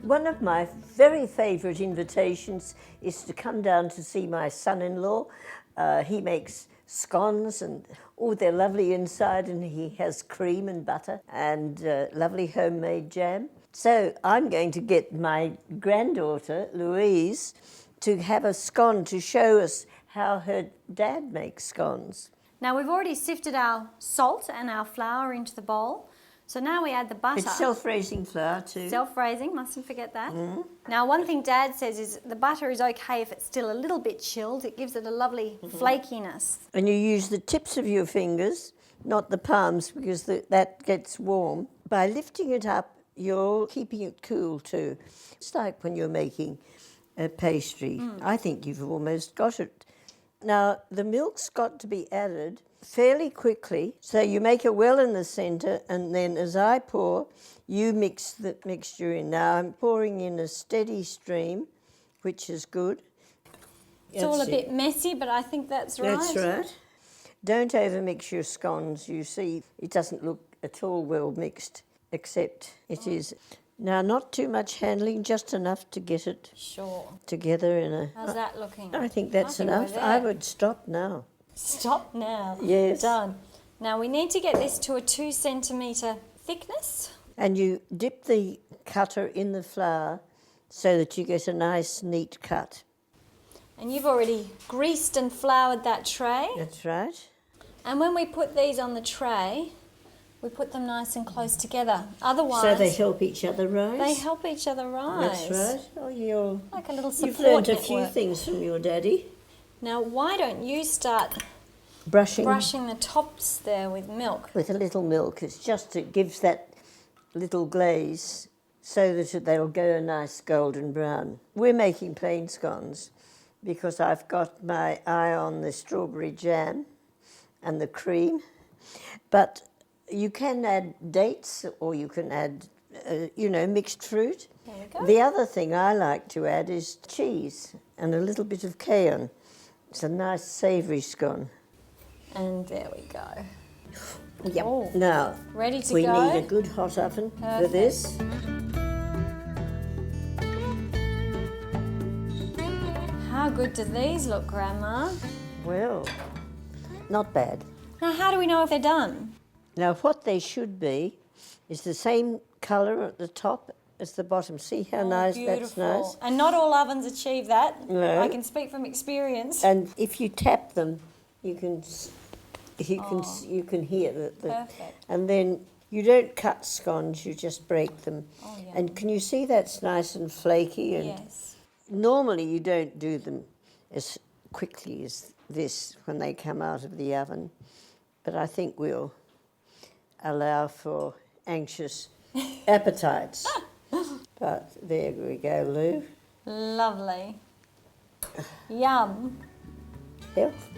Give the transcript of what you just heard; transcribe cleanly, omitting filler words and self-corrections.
One of my very favourite invitations is to come down to see my son-in-law. He makes scones and they're lovely inside, and he has cream and butter and lovely homemade jam. So I'm going to get my granddaughter, Louise, to have a scone to show us how her dad makes scones. Now we've already sifted our salt and our flour into the bowl. So now we add the butter. It's self-raising flour too. Self-raising, mustn't forget that. Mm. Now one thing Dad says is the butter is okay if it's still a little bit chilled. It gives it a lovely flakiness. And you use the tips of your fingers, not the palms, because that gets warm. By lifting it up, you're keeping it cool too. It's like when you're making a pastry. I think you've almost got it. Now, the milk's got to be added fairly quickly. So you make a well in the centre, and then as I pour, you mix the mixture in. Now I'm pouring in a steady stream, which is good. It's all a bit messy, but I think that's right. That's right. Don't overmix your scones. You see, it doesn't look at all well mixed, except it is. Now, not too much handling, just enough to get it together in a... How's that looking? I think that's enough. I would stop now. Stop now. Yes. Done. Now we need to get this to a 2 centimetre thickness. And you dip the cutter in the flour so that you get a nice, neat cut. And you've already greased and floured that tray. That's right. And when we put these on the tray, we put them nice and close together. Otherwise... So they help each other rise? They help each other rise. That's right. Oh, you're... Like a little support You've learned a network. few things from your daddy. Now, why don't you start brushing the tops there with milk? With a little milk. It gives that little glaze so that they'll go a nice golden brown. We're making plain scones because I've got my eye on the strawberry jam and the cream. But you can add dates, or you can add, mixed fruit. There we go. The other thing I like to add is cheese and a little bit of cayenne. It's a nice savoury scone. And there we go. Yep. Oh, now, ready to we go? need a good hot oven for this. How good do these look, Grandma? Well, not bad. Now, how do we know if they're done? Now, what they should be is the same colour at the top as the bottom. See how nice that's nice? And not all ovens achieve that. No. I can speak from experience. And if you tap them, you can hear that. Perfect. And then you don't cut scones; you just break them. Oh, yeah. And can you see that's nice and flaky? And Yes. normally you don't do them as quickly as this when they come out of the oven, but I think we'll allow for anxious appetites. But there we go, Lou. Lovely. Yum. Health.